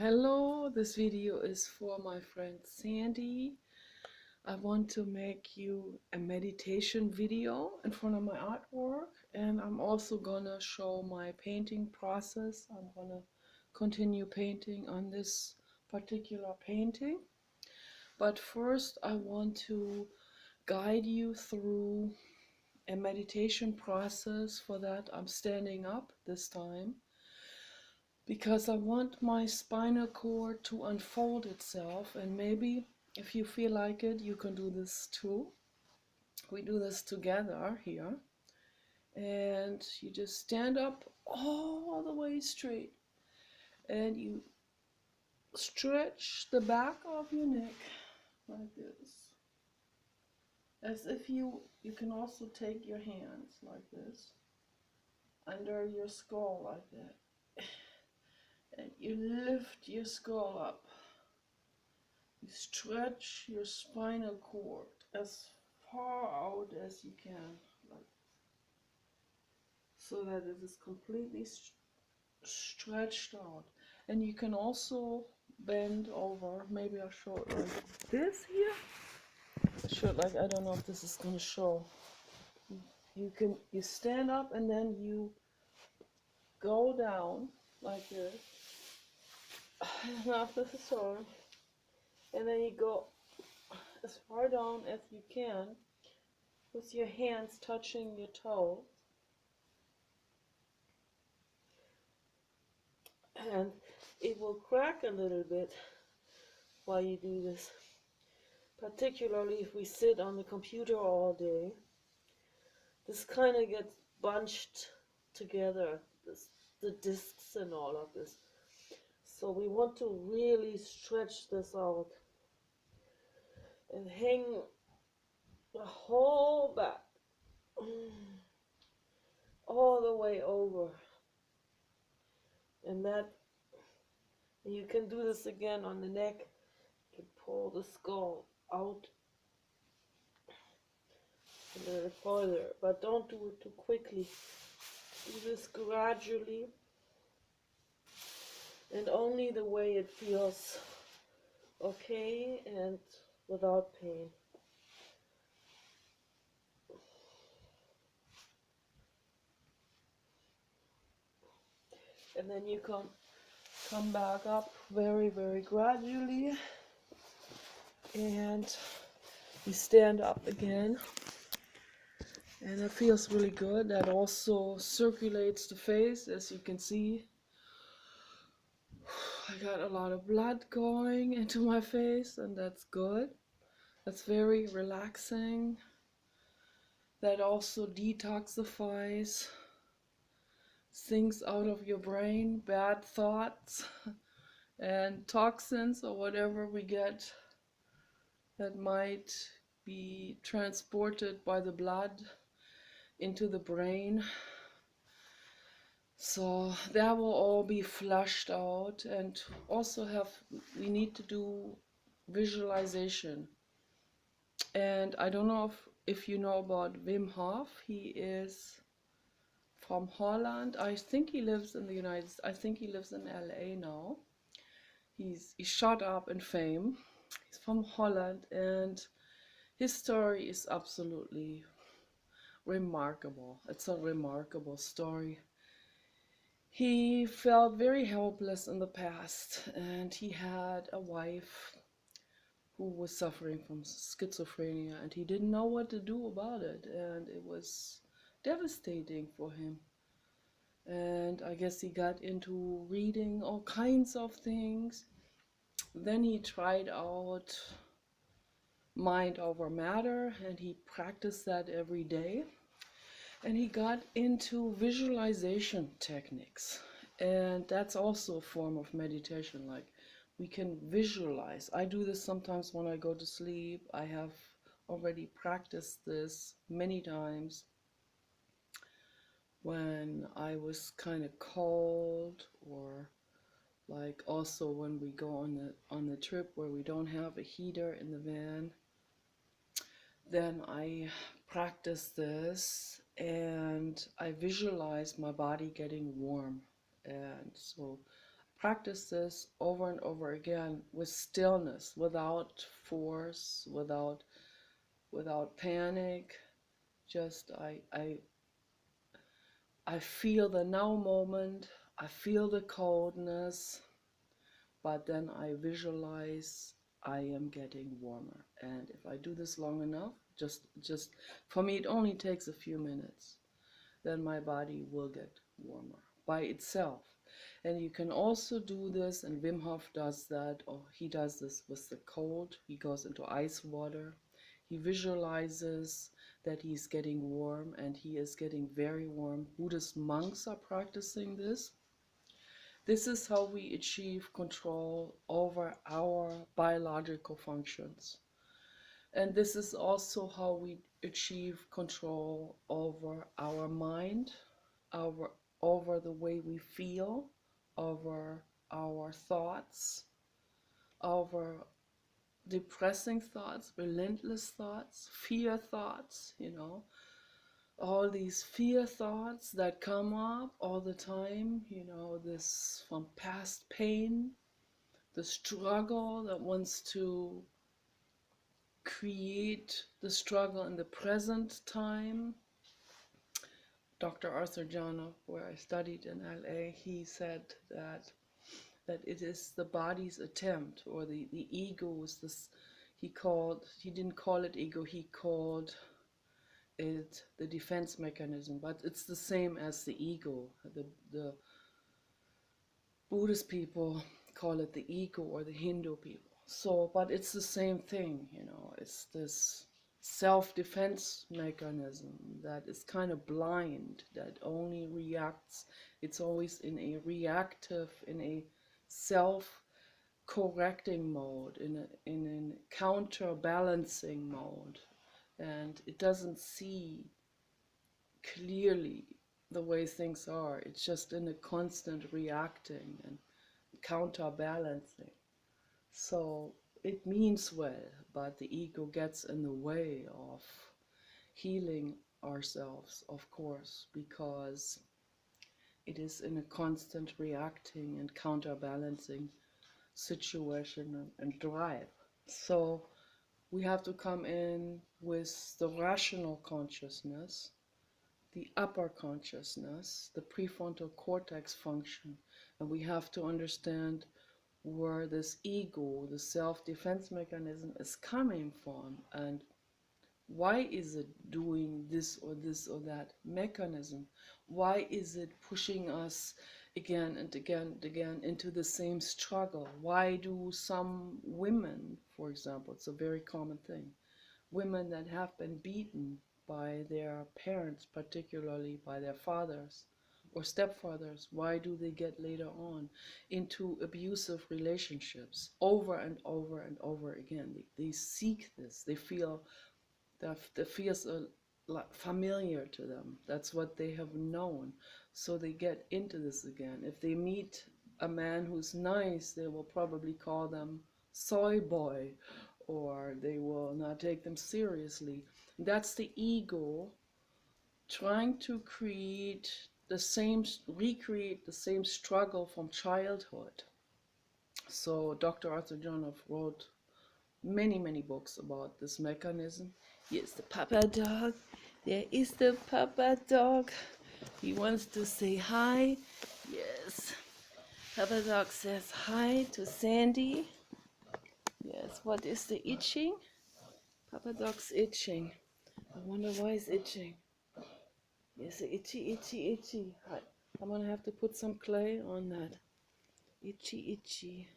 Hello, this video is for my friend Sandy. I want to make you a meditation video in front of my artwork, and I'm also gonna show my painting process. I'm gonna continue painting on this particular painting, but first I want to guide you through a meditation process. For that, I'm standing up this time, because I want my spinal cord to unfold itself, and maybe if you feel like it, you can do this too. We do this together here, and you just stand up all the way straight, and you stretch the back of your neck like this, as if you can also take your hands like this under your skull like that, and you lift your skull up. You stretch your spinal cord as far out as you can, like, so that it is completely stretched out. And you can also bend over. Maybe I'll show it like this here. I don't know if this is going to show. You stand up and then you go down like this. Now this is on. And then you go as far down as you can with your hands touching your toes. And it will crack a little bit while you do this, particularly if we sit on the computer all day. This kind of gets bunched together, the discs and all of this. So we want to really stretch this out and hang the whole back all the way over. And you can do this again on the neck. You can pull the skull out a little further, but don't do it too quickly. Do this gradually, and only the way it feels okay and without pain. And then you can come back up very, very gradually, and you stand up again, and it feels really good. That also circulates the face, as you can see. I got a lot of blood going into my face, and that's good. That's very relaxing. That also detoxifies things out of your brain, bad thoughts and toxins or whatever we get that might be transported by the blood into the brain. So that will all be flushed out. And also we need to do visualization. And I don't know if you know about Wim Hof. He is from Holland. I think he lives in the United States. I think he lives in LA now. He's shot up in fame. He's from Holland, and his story is absolutely remarkable. It's a remarkable story. He felt very helpless in the past, and he had a wife who was suffering from schizophrenia, and he didn't know what to do about it, and it was devastating for him. And I guess he got into reading all kinds of things. Then he tried out mind over matter, and he practiced that every day. And he got into visualization techniques, and that's also a form of meditation. Like, we can visualize. I do this sometimes when I go to sleep. I have already practiced this many times when I was kind of cold, or like also when we go on the trip where we don't have a heater in the van. Then I practice this, and I visualize my body getting warm. And so I practice this over and over again with stillness, without force, without panic. Just I feel the now moment, I feel the coldness, but then I visualize I am getting warmer. And if I do this long enough, just for me it only takes a few minutes, then my body will get warmer by itself. And you can also do this, and Wim Hof does that, or he does this with the cold. He goes into ice water. He visualizes that he's getting warm, and he is getting very warm. Buddhist monks are practicing this. This is how we achieve control over our biological functions. And this is also how we achieve control over our mind, over the way we feel, over our thoughts, over depressing thoughts, relentless thoughts, fear thoughts, all these fear thoughts that come up all the time, this from past pain, the struggle that wants to create the struggle in the present time. Dr. Arthur Janoff, where I studied in LA, he said that it is the body's attempt, or the ego's, he didn't call it ego, he called it the defense mechanism, but it's the same as the ego. The Buddhist people call it the ego, or the Hindu people. So, but it's the same thing, it's this self-defense mechanism that is kind of blind, that only reacts. It's always in a reactive, in a self-correcting mode, in a counterbalancing mode, and it doesn't see clearly the way things are. It's just in a constant reacting and counterbalancing. So it means well, but the ego gets in the way of healing ourselves, of course, because it is in a constant reacting and counterbalancing situation and drive. So we have to come in with the rational consciousness, the upper consciousness, the prefrontal cortex function, and we have to understand where this ego, the self-defense mechanism, is coming from, and why is it doing this or that mechanism? Why is it pushing us again and again and again into the same struggle? Why do some women, for example, it's a very common thing, women that have been beaten by their parents, particularly by their fathers or stepfathers, why do they get later on into abusive relationships over and over and over again? They seek this. They feel that the fears are familiar to them. That's what they have known. So they get into this again. If they meet a man who's nice, they will probably call them soy boy, or they will not take them seriously. That's the ego trying to recreate the same struggle from childhood. So Dr. Arthur Janoff wrote many books about this mechanism. Here's the papa dog. There is the papa dog. He wants to say hi. Yes. Papa dog says hi to Sandy. Yes, what is the itching? Papa dog's itching. I wonder why he's itching. Yes, itchy, itchy, itchy. I'm gonna have to put some clay on that. Itchy, itchy.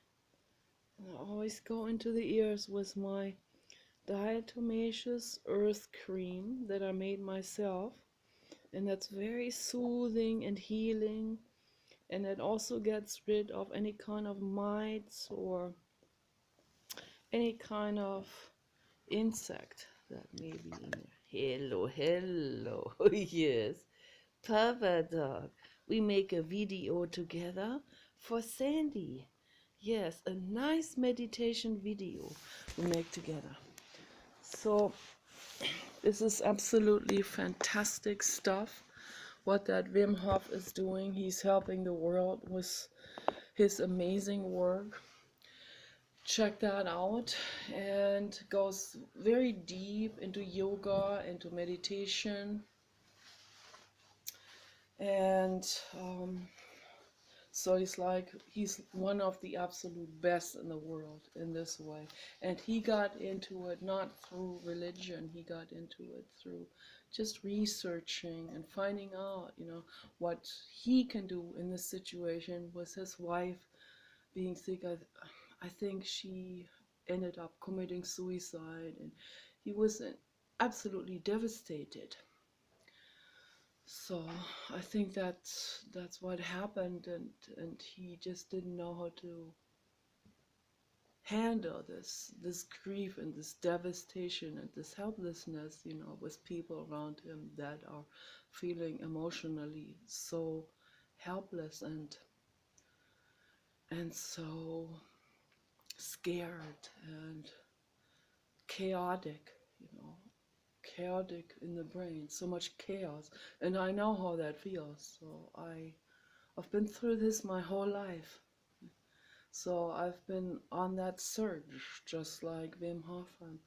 And I always go into the ears with my diatomaceous earth cream that I made myself, and that's very soothing and healing, and it also gets rid of any kind of mites or any kind of insect that may be in there. Hello, hello. Yes, Papa Dog. We make a video together for Sandy. Yes, a nice meditation video we make together. So this is absolutely fantastic stuff, what that Wim Hof is doing. He's helping the world with his amazing work. Check that out, and goes very deep into yoga, into meditation, and so he's one of the absolute best in the world in this way. And he got into it not through religion, he got into it through just researching and finding out, what he can do in this situation with his wife being sick. I think she ended up committing suicide, and he was absolutely devastated. So I think that's what happened, and he just didn't know how to handle this grief and this devastation and this helplessness, with people around him that are feeling emotionally so helpless and so scared and chaotic, chaotic in the brain, so much chaos. And I know how that feels. So I've been through this my whole life. So I've been on that search, just like Wim Hof. I've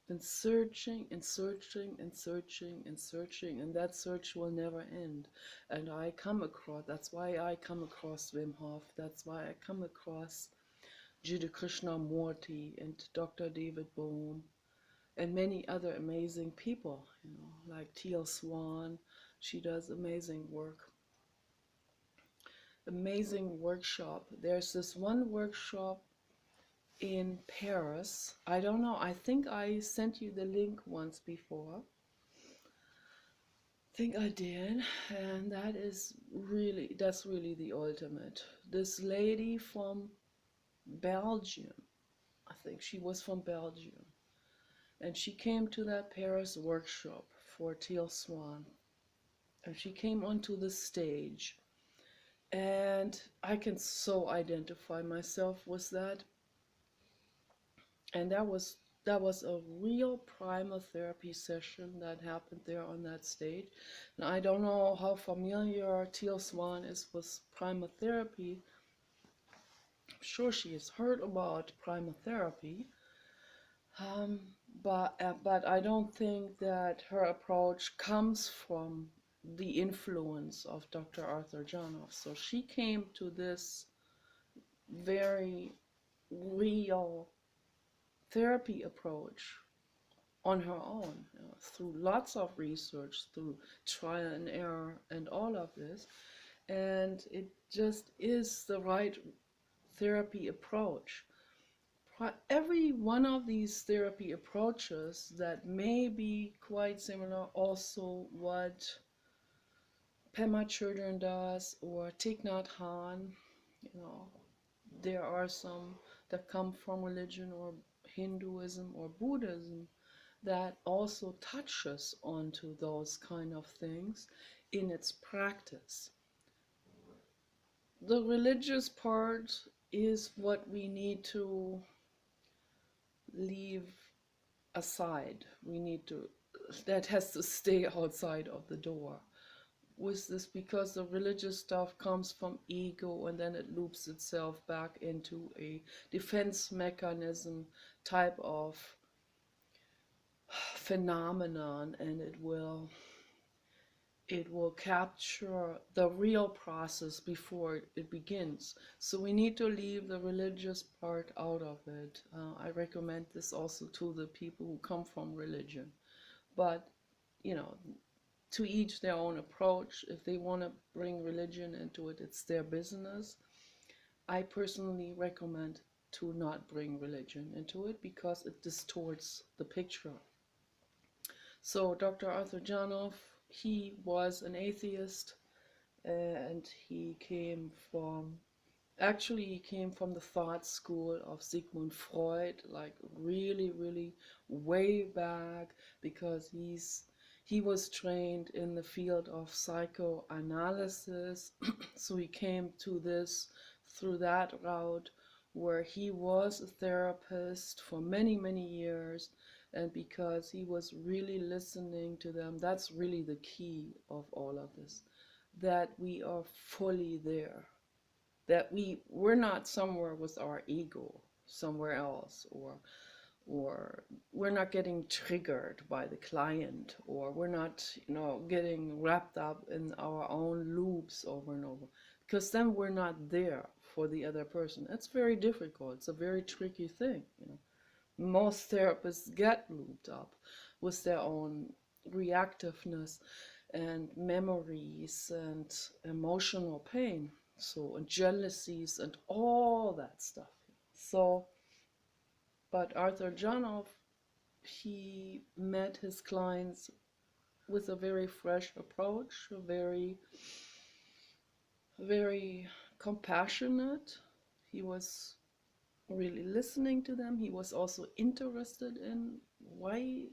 been searching and searching and searching and searching, and that search will never end. And that's why I come across Wim Hof. That's why I come across Jiddu Krishnamurti and Dr. David Bohm and many other amazing people, like Teal Swan. She does amazing work. Amazing workshop. There's this one workshop in Paris. I don't know, I think I sent you the link once before. I think I did, and that's really the ultimate. This lady from Belgium, I think she was from Belgium, and she came to that Paris workshop for Teal Swan, and she came onto the stage, and I can so identify myself with that. And that was a real primal therapy session that happened there on that stage. And I don't know how familiar Teal Swan is with primal therapy. I'm sure she has heard about primal therapy, um, but I don't think that her approach comes from the influence of Dr. Arthur Janov. So she came to this very real therapy approach on her own, through lots of research, through trial and error, and all of this. And it just is the right therapy approach. Every one of these therapy approaches that may be quite similar, also what Pema Chodron does, or Thich Nhat Hanh, there are some that come from religion or Hinduism or Buddhism that also touches onto those kind of things in its practice. The religious part is what we need to leave aside. That has to stay outside of the door with this, because the religious stuff comes from ego, and then it loops itself back into a defense mechanism type of phenomenon, and it will capture the real process before it begins. So we need to leave the religious part out of it. I recommend this also to the people who come from religion. But, to each their own approach. If they want to bring religion into it, it's their business. I personally recommend to not bring religion into it because it distorts the picture. So Dr. Arthur Janov, he was an atheist, and he came from the thought school of Sigmund Freud, like really, really way back, because he was trained in the field of psychoanalysis. So he came to this through that route, where he was a therapist for many, many years. And because he was really listening to them, that's really the key of all of this, that we are fully there. that we're not somewhere with our ego somewhere else, or we're not getting triggered by the client, or we're not, getting wrapped up in our own loops over and over, because then we're not there for the other person. It's very difficult. It's a very tricky thing. Most therapists get looped up with their own reactiveness and memories and emotional pain, so, and jealousies and all that stuff. So, but Arthur Janov, he met his clients with a very fresh approach, a very, very compassionate. He was really listening to them. He was also interested in why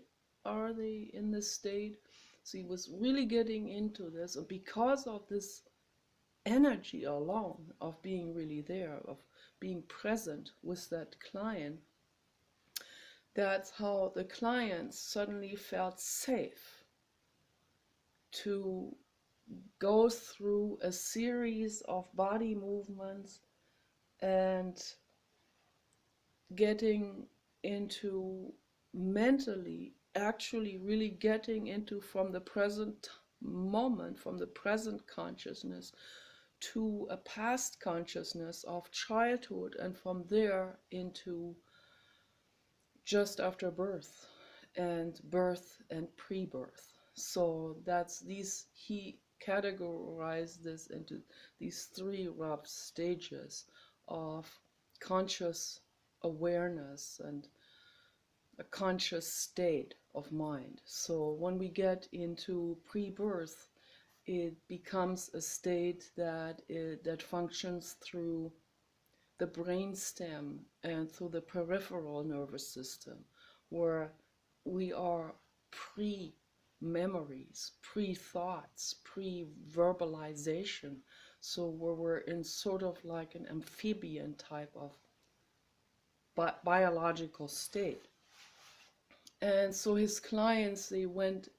are they in this state. So he was really getting into this, and because of this energy alone of being really there, of being present with that client, that's how the clients suddenly felt safe to go through a series of body movements and getting into, mentally actually really getting into, from the present moment, from the present consciousness to a past consciousness of childhood, and from there into just after birth and pre-birth. So that's these, he categorized this into these three rough stages of conscious awareness and a conscious state of mind. So when we get into pre-birth, it becomes a state that functions through the brainstem and through the peripheral nervous system, where we are pre-memories, pre-thoughts, pre-verbalization. So where we're in sort of like an amphibian type of biological state. And so his clients, they went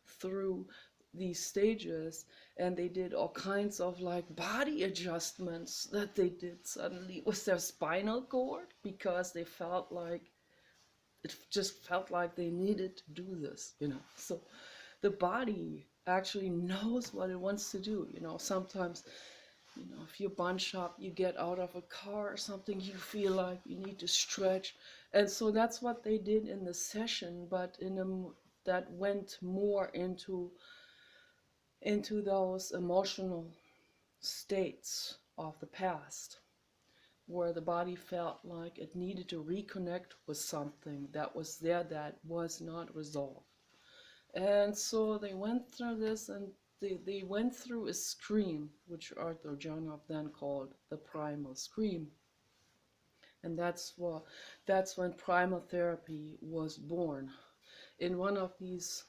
through these stages, and they did all kinds of like body adjustments that they did suddenly with their spinal cord, because they felt like, it just felt like they needed to do this. So the body actually knows what it wants to do. Sometimes, if you bunch up, you get out of a car or something, you feel like you need to stretch. And so that's what they did in the session, but that went more into those emotional states of the past, where the body felt like it needed to reconnect with something that was there that was not resolved. And so they went through this, and they went through a scream, which Arthur Janov then called the primal scream. And that's when primal therapy was born, in one of these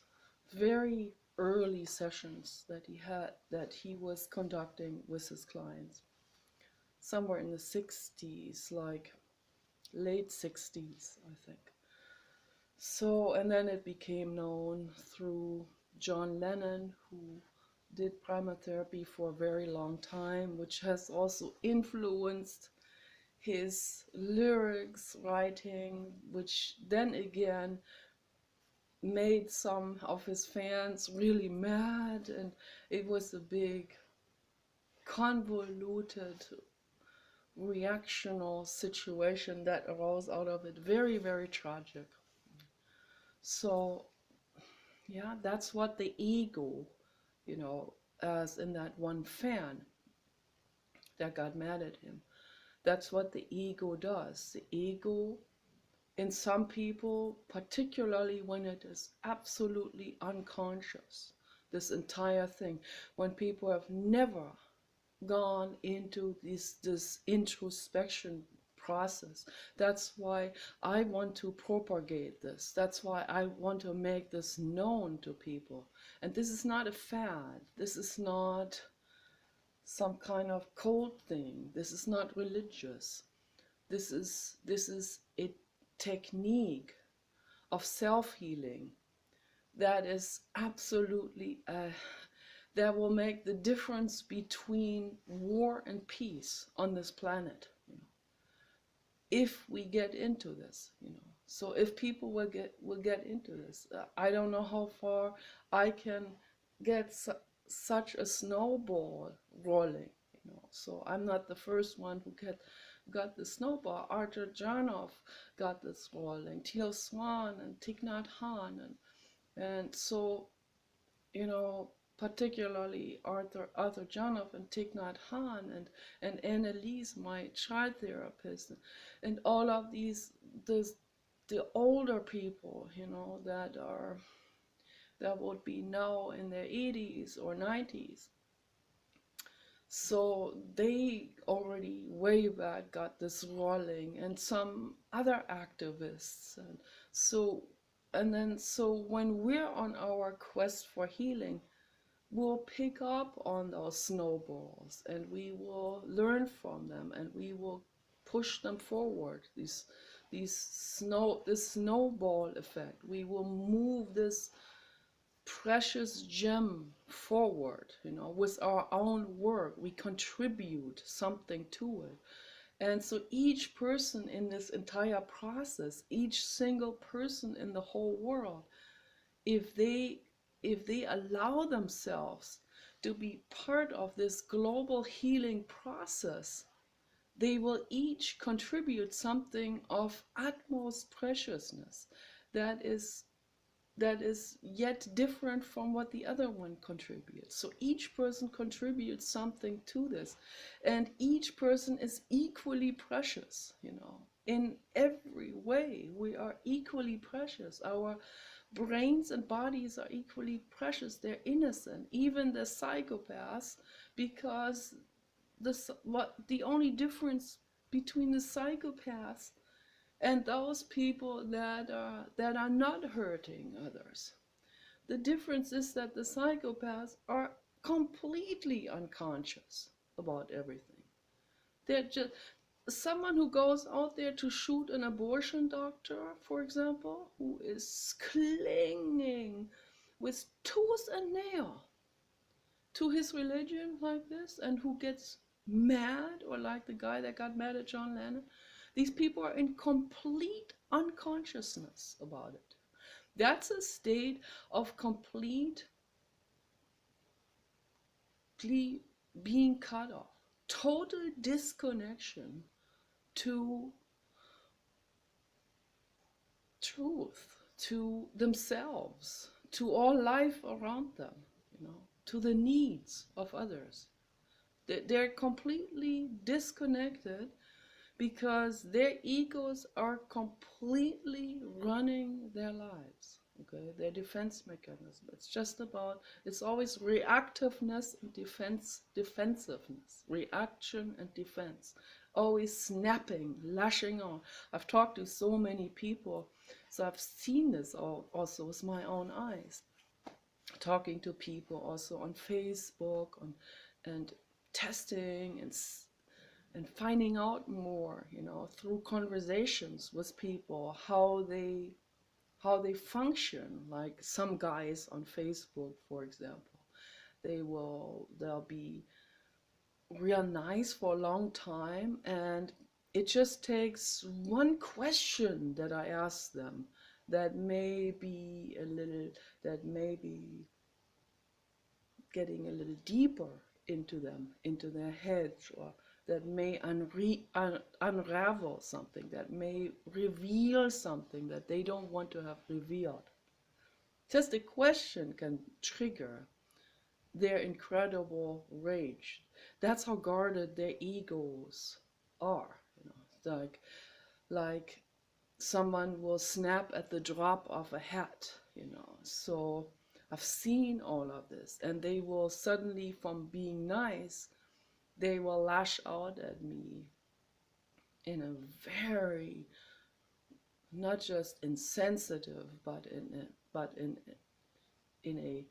very early sessions that he was conducting with his clients, somewhere in the 60s, like late 60s, I think. So, and then it became known through John Lennon, who did primal therapy for a very long time, which has also influenced his lyrics writing, which then again made some of his fans really mad, and it was a big convoluted reactional situation that arose out of it. Very, very tragic. So yeah, that's what the ego, as in that one fan that got mad at him, that's what the ego does. The ego, in some people, particularly when it is absolutely unconscious, this entire thing, when people have never gone into this introspection process. That's why I want to propagate this. That's why I want to make this known to people. And this is not a fad. This is not some kind of cult thing. This is not religious. This is a technique of self-healing that is absolutely that will make the difference between war and peace on this planet, if we get into this. So if people will get into this, I don't know how far I can get such a snowball rolling. So I'm not the first one who got the snowball. Arthur Janov got this rolling, Teal Swan and Thich Nhat Hanh, and so particularly Arthur Janov and Thich Nhat Hanh and Annalise, my child therapist, and all of the older people, that would be now in their 80s or 90s. So they already way back got this rolling, and some other activists, so when we're on our quest for healing, we'll pick up on those snowballs and we will learn from them and we will push them forward. This snowball effect. We will move this precious gem forward, with our own work. We contribute something to it. And so each person in this entire process, each single person in the whole world, if they allow themselves to be part of this global healing process, they will each contribute something of utmost preciousness that is yet different from what the other one contributes. So each person contributes something to this, and each person is equally precious, in every way. We are equally precious. Our brains and bodies are equally precious. They're innocent, even the psychopaths, because the only difference between the psychopaths and those people that are not hurting others, the difference is that the psychopaths are completely unconscious about everything. They're just someone who goes out there to shoot an abortion doctor, for example, who is clinging with tooth and nail to his religion like this, and who gets mad, or like the guy that got mad at John Lennon. These people are in complete unconsciousness about it. That's a state of complete being cut off, total disconnection to truth, to themselves, to all life around them, to the needs of others. They're completely disconnected because their egos are completely running their lives. Okay, their defense mechanism. It's always reactiveness and defensiveness, reaction and defense, always snapping, lashing out. I've talked to so many people, so I've seen this also with my own eyes, talking to people also on Facebook, and testing and finding out more, through conversations with people, how they function. Like some guys on Facebook, for example, they'll be real nice for a long time, and it just takes one question that I ask them that may be getting a little deeper into them, into their heads, or that may unravel something, that may reveal something that they don't want to have revealed. Just a question can trigger their incredible rage. That's how guarded their egos are. Like someone will snap at the drop of a hat. So I've seen all of this, and they will suddenly, from being nice, they will lash out at me in a very, not just insensitive, but in a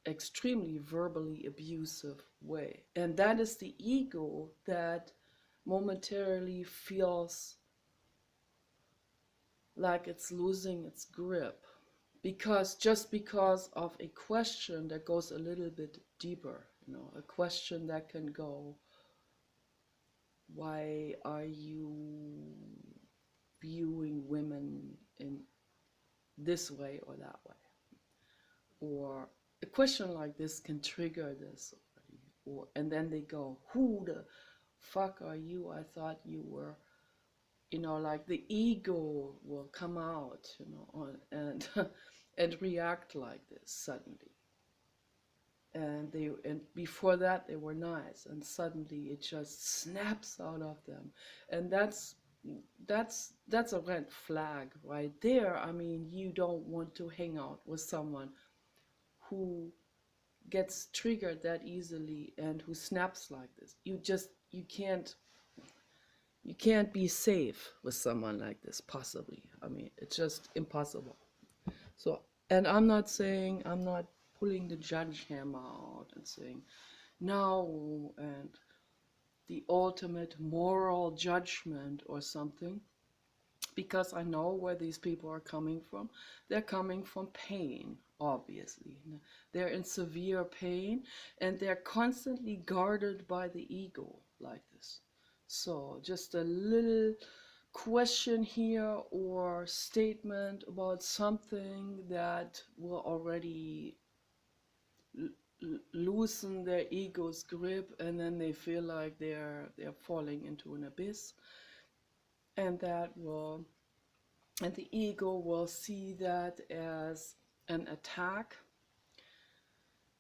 extremely verbally abusive way. And that is the ego that momentarily feels like it's losing its grip, because just because of a question that goes a little bit deeper, a question that can go, why are you viewing women in this way or that way? Or a question like this can trigger this already. And then they go, who the fuck are you? I thought you were, like the ego will come out, and and react like this suddenly. And before that they were nice, and suddenly it just snaps out of them. And that's a red flag right there. I mean, you don't want to hang out with someone who gets triggered that easily and who snaps like this. You can't be safe with someone like this, possibly. I mean, it's just impossible. So, and I'm not pulling the judge hammer out and saying no, and the ultimate moral judgment or something, because I know where these people are coming from. They're coming from pain, obviously. They're in severe pain, and they're constantly guarded by the ego like this. So just a little question here or statement about something that will already loosen their ego's grip, and then they feel like they're falling into an abyss, and the ego will see that as an attack.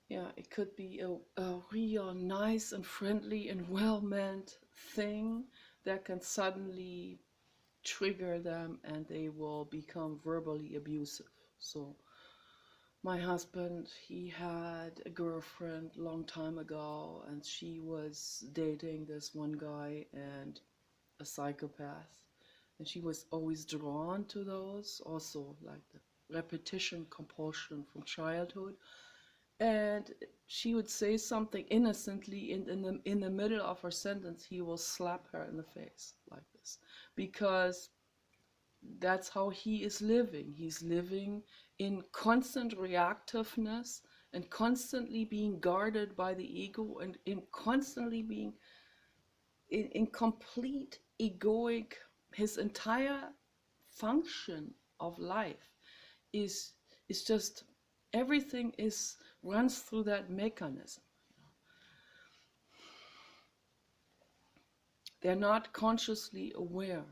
Yeah, it could be a real nice and friendly and well-meant thing that can suddenly trigger them, and they will become verbally abusive. So my husband, he had a girlfriend long time ago, and she was dating this one guy and a psychopath. And she was always drawn to those, also like the repetition compulsion from childhood. And she would say something innocently, in the middle of her sentence, he will slap her in the face like this, because that's how he is living. He's living in constant reactiveness and constantly being guarded by the ego, and in constantly being in complete egoic. His entire function of life is just, everything runs through that mechanism. They're not consciously aware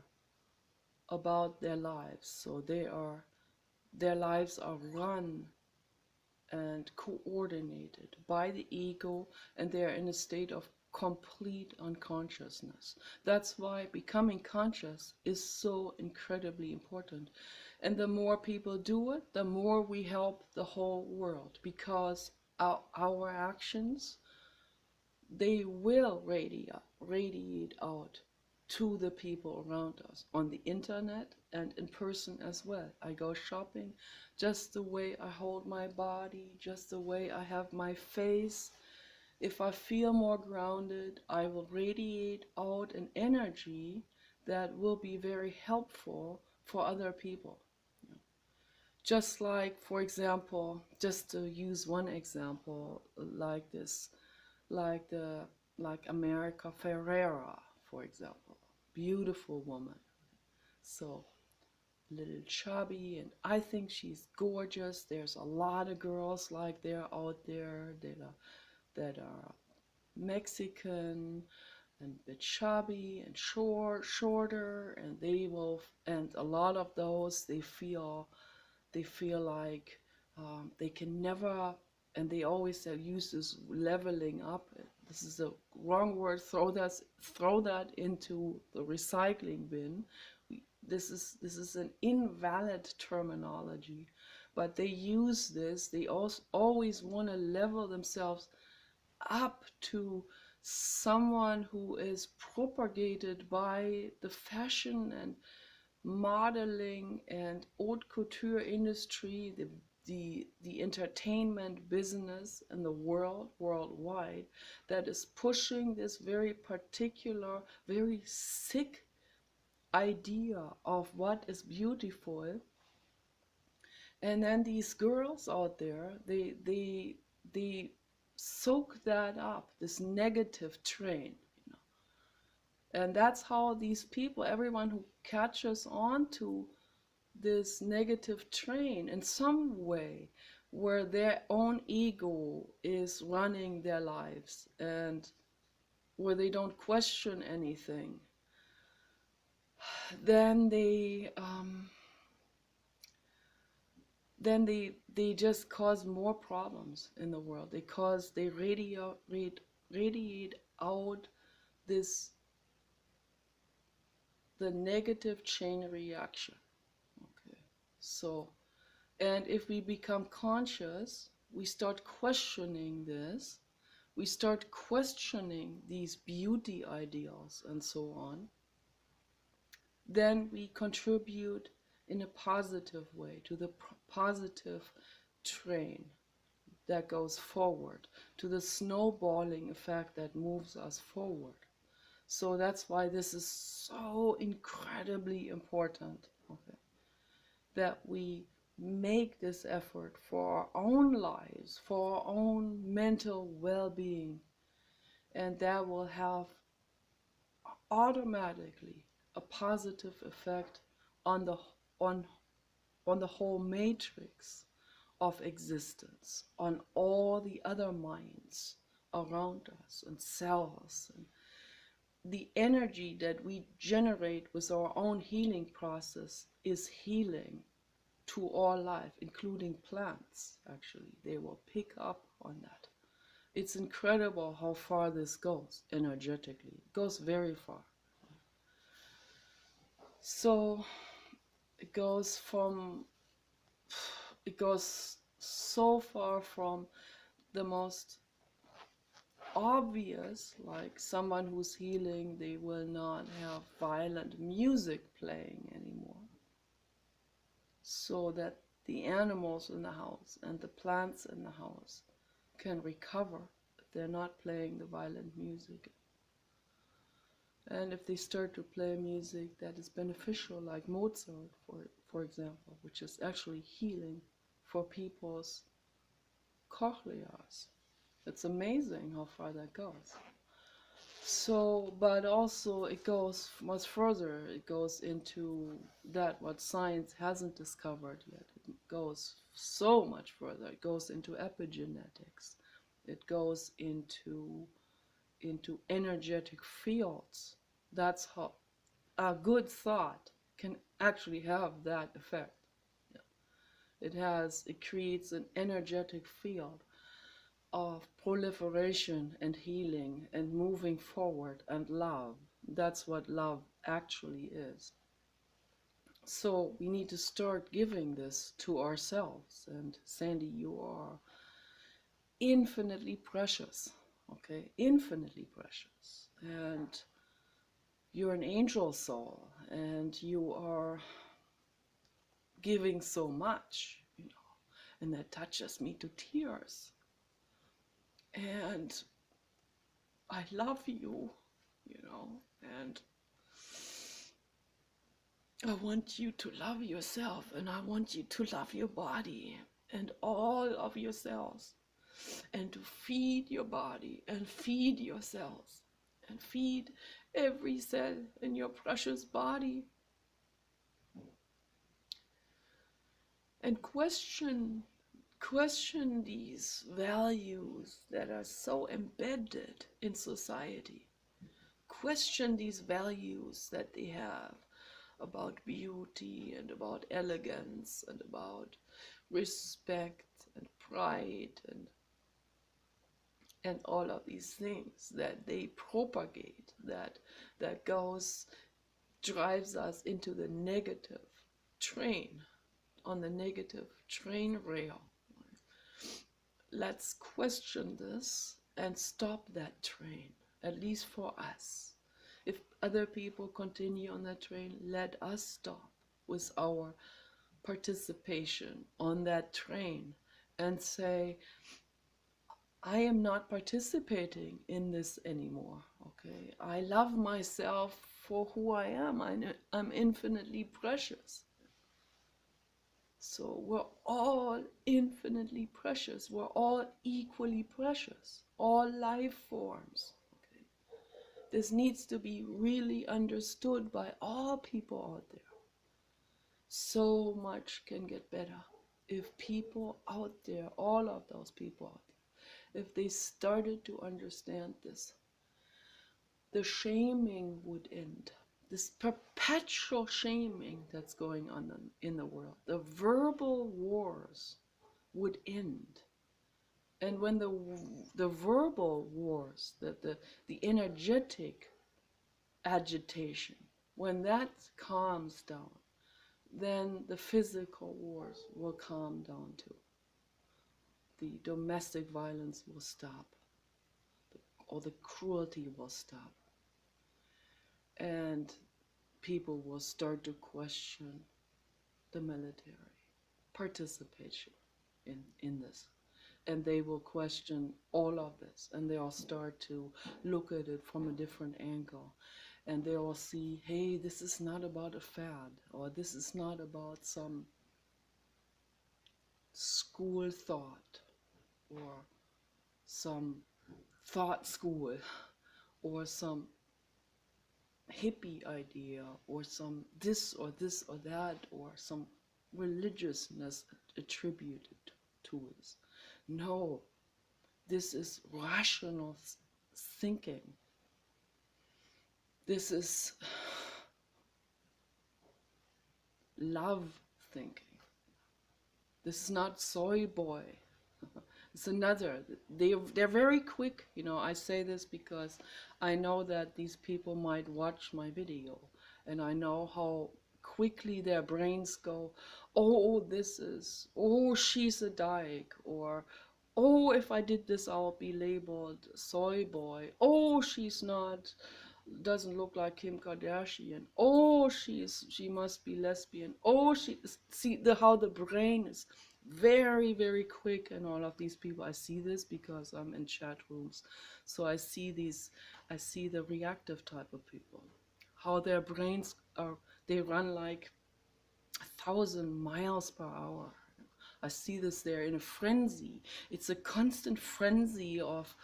about their lives, so their lives are run and coordinated by the ego, and they are in a state of complete unconsciousness. That's why becoming conscious is so incredibly important. And the more people do it, the more we help the whole world, because our actions, they will radiate out to the people around us on the internet and in person as well. I go shopping, just the way I hold my body, just the way I have my face. If I feel more grounded, I will radiate out an energy that will be very helpful for other people. Just like, for example, just to use one example like this, like America Ferrera, for example, beautiful woman, so little chubby, and I think she's gorgeous. There's a lot of girls like they're out there that are Mexican and a bit chubby and shorter, and and a lot of those, they feel like they can never, and they always use this leveling up. This is the wrong word. Throw that into the recycling bin. This is an invalid terminology, but they use this. They also always want to level themselves up to someone who is propagated by the fashion and modeling and haute couture industry, the entertainment business in the worldwide, that is pushing this very particular, very sick idea of what is beautiful. And then these girls out there, they soak that up, this negative train, you know. And that's how these people, everyone who catches on to this negative train in some way, where their own ego is running their lives and where they don't question anything, then they just cause more problems in the world. They radiate out this the negative chain reaction. Okay, so, and if we become conscious, we start questioning this. We start questioning these beauty ideals and so on. Then we contribute in a positive way to the positive train that goes forward, to the snowballing effect that moves us forward. So that's why this is so incredibly important, okay, that we make this effort for our own lives, for our own mental well-being, and that will have automatically a positive effect on the on on the whole matrix of existence, on all the other minds around us and cells, and the energy that we generate with our own healing process is healing to all life, including plants. Actually, they will pick up on that. It's incredible how far this goes energetically. It goes very far. So it goes so far from the most obvious, like someone who's healing, they will not have violent music playing anymore, so that the animals in the house and the plants in the house can recover if they're not playing the violent music. And if they start to play music that is beneficial, like Mozart, for example, which is actually healing for people's cochleas. It's amazing how far that goes. So, but also it goes much further. It goes into that what science hasn't discovered yet. It goes so much further. It goes into epigenetics. It goes into energetic fields. That's how a good thought can actually have that effect. It creates an energetic field of proliferation and healing and moving forward and love. That's what love actually is. So we need to start giving this to ourselves. And Sandy, you are infinitely precious, okay? Infinitely precious. And you're an angel soul, and you are giving so much, you know, and that touches me to tears. And I love you, you know, and I want you to love yourself, and I want you to love your body and all of your cells, and to feed your body and feed your cells and feed every cell in your precious body. And question these values that are so embedded in society. Question these values that they have about beauty and about elegance and about respect and pride and all of these things that they propagate, that drives us into the negative train, on the negative train rail. Let's question this and stop that train, at least for us. If other people continue on that train, let us stop with our participation on that train and say, I am not participating in this anymore, okay? I love myself for who I am. I'm infinitely precious. So we're all infinitely precious. We're all equally precious. All life forms. Okay? This needs to be really understood by all people out there. So much can get better if people out there, all of those people out there, if they started to understand this. The shaming would end. This perpetual shaming that's going on in the world, the verbal wars would end. And when the verbal wars, the energetic agitation, when that calms down, then the physical wars will calm down too. The domestic violence will stop, or the cruelty will stop. And people will start to question the military participation in this. And they will question all of this, and they'll start to look at it from a different angle. And they'll see, hey, this is not about a fad, or this is not about some school thought, or some thought school, or some hippie idea, or some this or that, or some religiousness attributed to it. No, this is rational thinking. This is love thinking. This is not soy boy. It's another. They're very quick. You know, I say this because I know that these people might watch my video, and I know how quickly their brains go, oh, she's a dyke, or oh, if I did this, I'll be labeled soy boy. Oh, she's not, doesn't look like Kim Kardashian. Oh, she must be lesbian. Oh, see how the brain is very, very quick, and all of these people. I see this because I'm in chat rooms, so I see the reactive type of people, how their brains they run like 1,000 miles per hour. I see this. They're in a frenzy. It's a constant frenzy of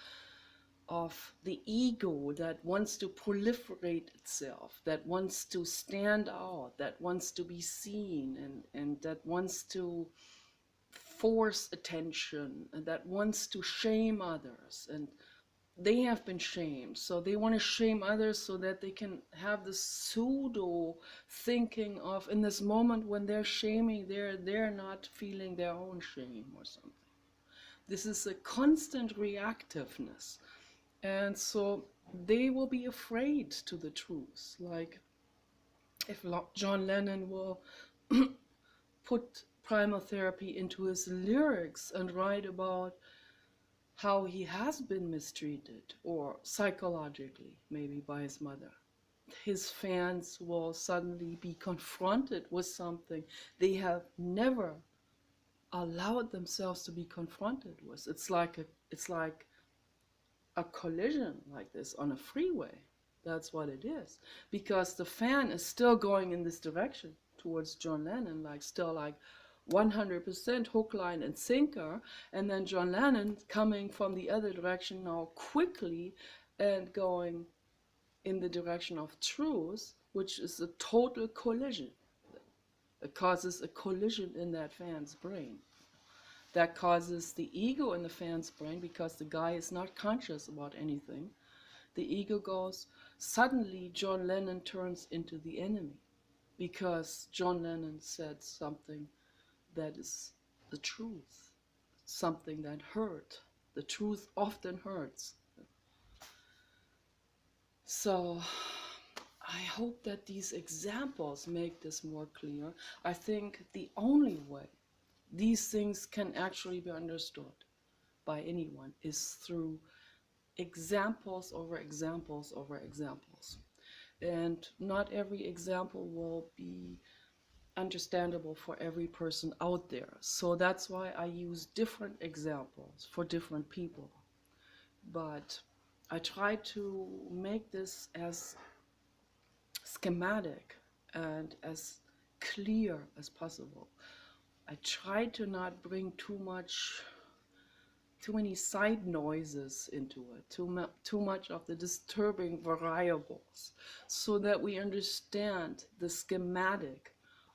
the ego that wants to proliferate itself, that wants to stand out, that wants to be seen, and that wants to force attention, and that wants to shame others. And they have been shamed, so they want to shame others so that they can have this pseudo thinking of, in this moment when they're shaming, they're not feeling their own shame or something. This is a constant reactiveness. And so they will be afraid to the truth. Like if John Lennon will put primal therapy into his lyrics and write about how he has been mistreated, or psychologically maybe, by his mother, his fans will suddenly be confronted with something they have never allowed themselves to be confronted with. It's like a collision like this on a freeway. That's what it is. Because the fan is still going in this direction towards John Lennon, like still like 100% hook, line, and sinker. And then John Lennon coming from the other direction now quickly and going in the direction of truth, which is a total collision. It causes a collision in that fan's brain. That causes the ego in the fan's brain, because the guy is not conscious about anything. The ego goes, suddenly John Lennon turns into the enemy, because John Lennon said something that is the truth, something that hurt. The truth often hurts. So I hope that these examples make this more clear. I think the only way these things can actually be understood by anyone is through examples over examples over examples. And not every example will be understandable for every person out there. So that's why I use different examples for different people. But I try to make this as schematic and as clear as possible. I try to not bring too many side noises into it, too much of the disturbing variables, so that we understand the schematic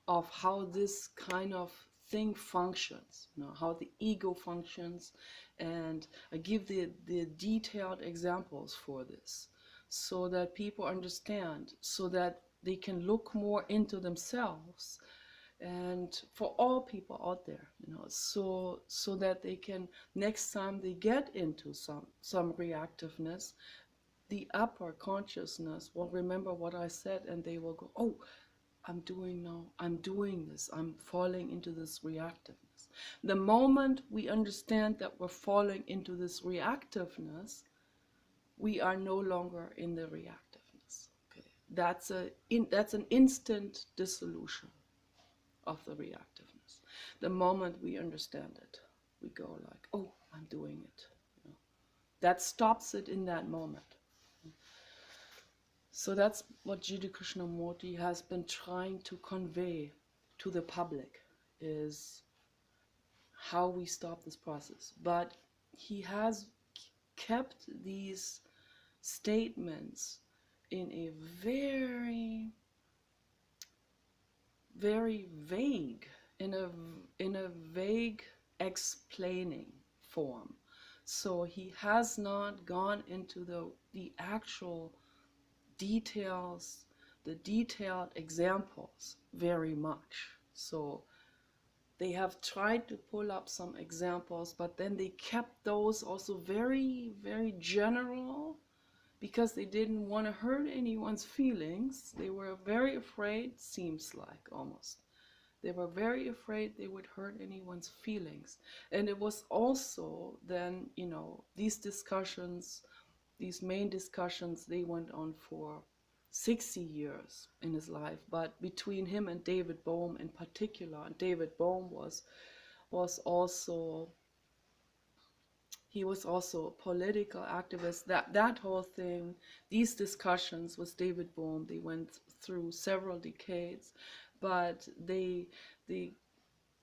of how this kind of thing functions, how the ego functions. And I give the detailed examples for this, so that people understand, so that they can look more into themselves, and for all people out there, so that they can, next time they get into some reactiveness, the upper consciousness will remember what I said, and they will go, oh, I'm doing this, I'm falling into this reactiveness. The moment we understand that we're falling into this reactiveness, we are no longer in the reactiveness. Okay, that's an instant dissolution of the reactiveness. The moment we understand it, we go like, oh, I'm doing it. That stops it in that moment. So that's what Jiddu Krishnamurti has been trying to convey to the public, is how we stop this process. But he has kept these statements in a very, very vague, in a vague explaining form. So he has not gone into the actual details, the detailed examples very much. So they have tried to pull up some examples, but then they kept those also very, very general, because they didn't want to hurt anyone's feelings. They were very afraid, seems like almost. They were very afraid they would hurt anyone's feelings. And it was also then, these discussions, these main discussions, they went on for 60 years in his life. But between him and David Bohm in particular, and David Bohm was also, he was also a political activist. That whole thing, these discussions with David Bohm, they went through several decades, but they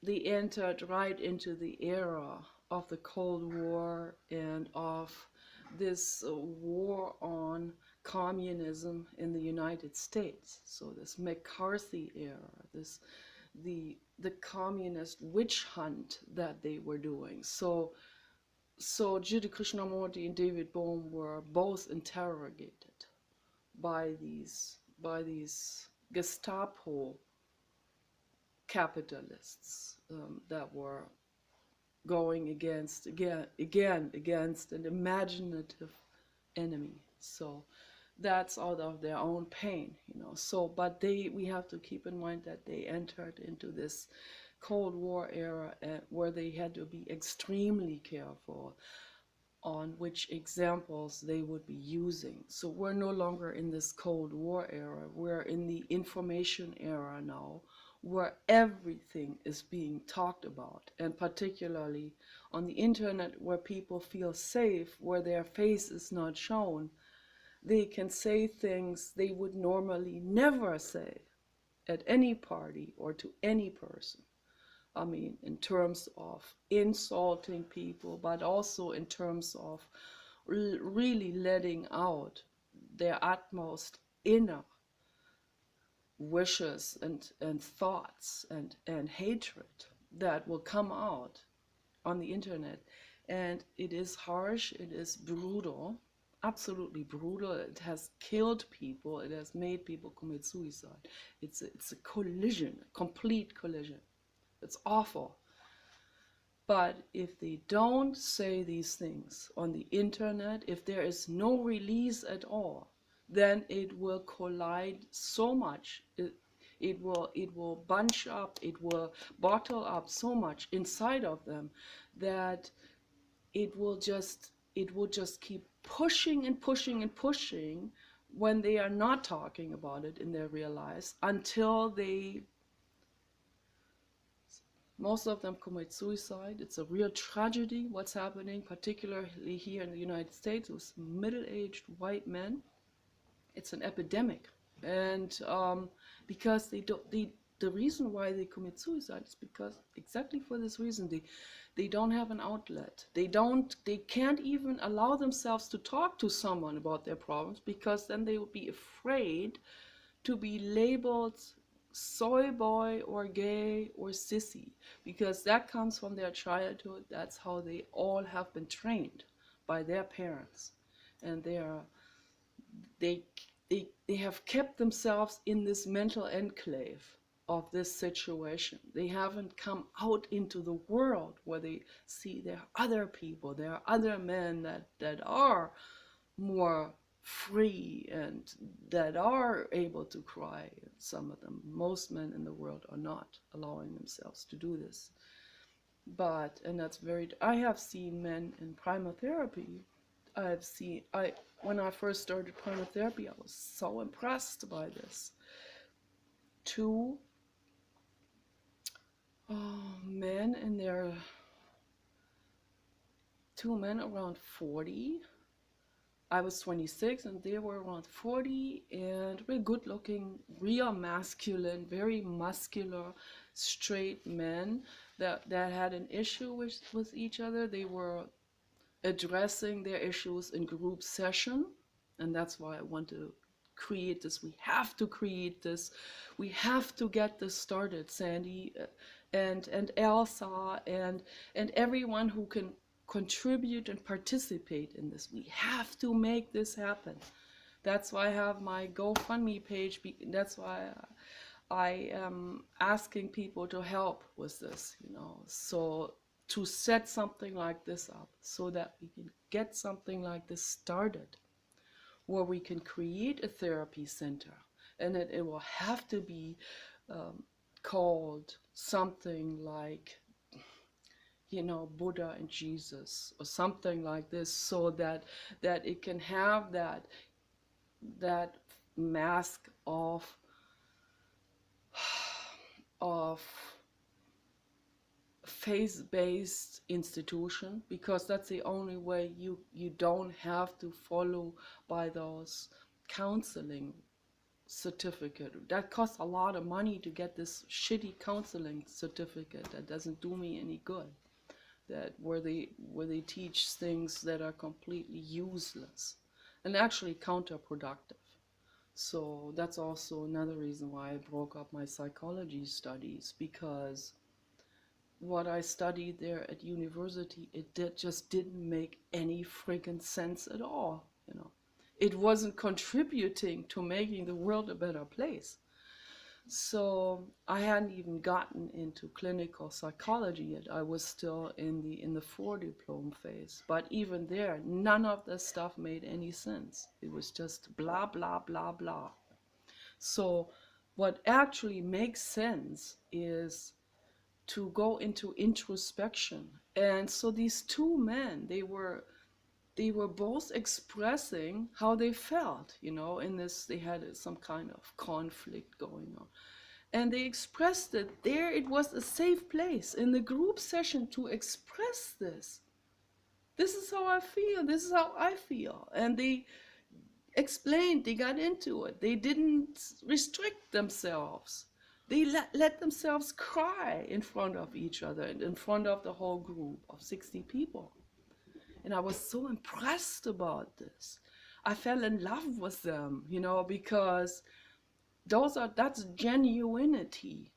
entered right into the era of the Cold War and of this war on communism in the United States. So this McCarthy era, the communist witch hunt that they were doing. So Jiddu Krishnamurti and David Bohm were both interrogated by these Gestapo capitalists that were going against an imaginative enemy. So that's out of their own pain, So, but we have to keep in mind that they entered into this Cold War era where they had to be extremely careful on which examples they would be using. So we're no longer in this Cold War era. We're in the information era now, where everything is being talked about, and particularly on the internet, where people feel safe, where their face is not shown. They can say things they would normally never say at any party or to any person. I mean, in terms of insulting people, but also in terms of really letting out their utmost inner wishes and thoughts and hatred that will come out on the internet. And it is harsh, it is brutal, absolutely brutal. It has killed people, it has made people commit suicide. It's a collision, a complete collision. It's awful. But if they don't say these things on the internet, if there is no release at all, then it will collide so much. It will bunch up, it will bottle up so much inside of them that it will just keep pushing and pushing and pushing when they are not talking about it in their real lives, until most of them commit suicide. It's a real tragedy what's happening, particularly here in the United States with middle-aged white men. It's an epidemic, and because they the reason why they commit suicide is because exactly for this reason. They don't have an outlet. They can't even allow themselves to talk to someone about their problems, because then they would be afraid to be labeled soy boy or gay or sissy, because that comes from their childhood. That's how they all have been trained by their parents, and they they have kept themselves in this mental enclave of this situation. They haven't come out into the world where they see there are other people, there are other men that are more free and that are able to cry. Some of them, most men in the world, are not allowing themselves to do this. But, and that's very, I have seen men in primotherapy. When I first started primotherapy, I was so impressed by this. Two men in their, two men around 40. I was 26 and they were around 40, and very good looking, real masculine, very muscular, straight men that had an issue with each other. They were addressing their issues in group session, and that's why I want to create this. We have to create this. We have to get this started, Sandy and Elsa and everyone who can contribute and participate in this. We have to make this happen. That's why I have my GoFundMe page. That's why I am asking people to help with this, so to set something like this up so that we can get something like this started, where we can create a therapy center, and it will have to be called something like, Buddha and Jesus or something like this, so that it can have that mask of faith-based institution, because that's the only way you don't have to follow by those counseling certificate. That costs a lot of money to get this shitty counseling certificate that doesn't do me any good. That where they teach things that are completely useless and actually counterproductive. So that's also another reason why I broke up my psychology studies, because what I studied there at university, just didn't make any friggin' sense at all. It wasn't contributing to making the world a better place. So I hadn't even gotten into clinical psychology yet. I was still in the 4 diploma phase. But even there, none of this stuff made any sense. It was just blah, blah, blah, blah. So what actually makes sense is to go into introspection. And so these two men, they were both expressing how they felt, in this. They had some kind of conflict going on, and they expressed it there. It was a safe place in the group session to express this. This is how I feel, this is how I feel. And they explained, they got into it. They didn't restrict themselves. They let themselves cry in front of each other and in front of the whole group of 60 people. And I was so impressed about this. I fell in love with them, because that's genuinity.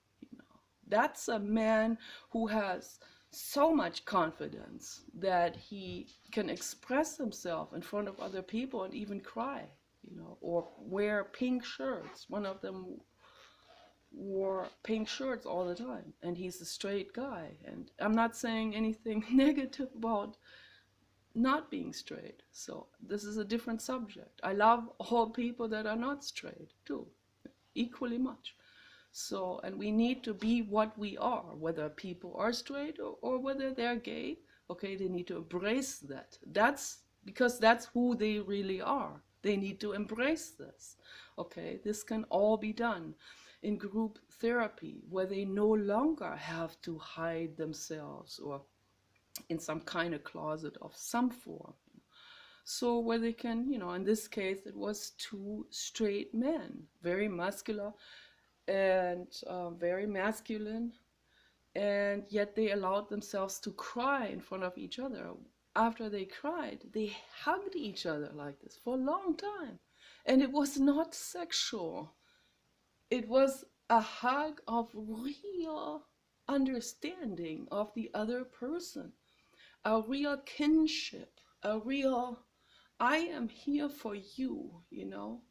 That's a man who has so much confidence that he can express himself in front of other people and even cry, or wear pink shirts. One of them wore pink shirts all the time, and he's a straight guy. And I'm not saying anything negative about not being straight. So this is a different subject. I love all people that are not straight too, equally much. So, and we need to be what we are, whether people are straight or whether they're gay. Okay, they need to embrace that. That's because that's who they really are. They need to embrace this. Okay, this can all be done in group therapy, where they no longer have to hide themselves or in some kind of closet of some form. So where they can, in this case, it was two straight men, very muscular, and very masculine, and yet they allowed themselves to cry in front of each other. After they cried, they hugged each other like this for a long time. And it was not sexual. It was a hug of real understanding of the other person, a real kinship, a real, I am here for you, you know?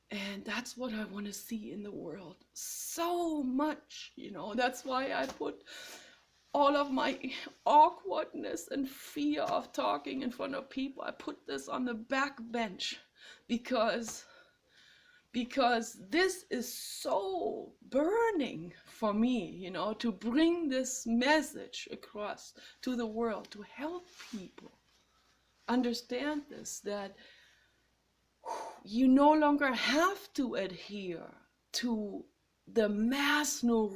And that's what I want to see in the world so much, you know? That's why I put all of my awkwardness and fear of talking in front of people, I put this on the back bench because this is so burning for me, you know, to bring this message across to the world, to help people understand this, that you no longer have to adhere to the mass neurosis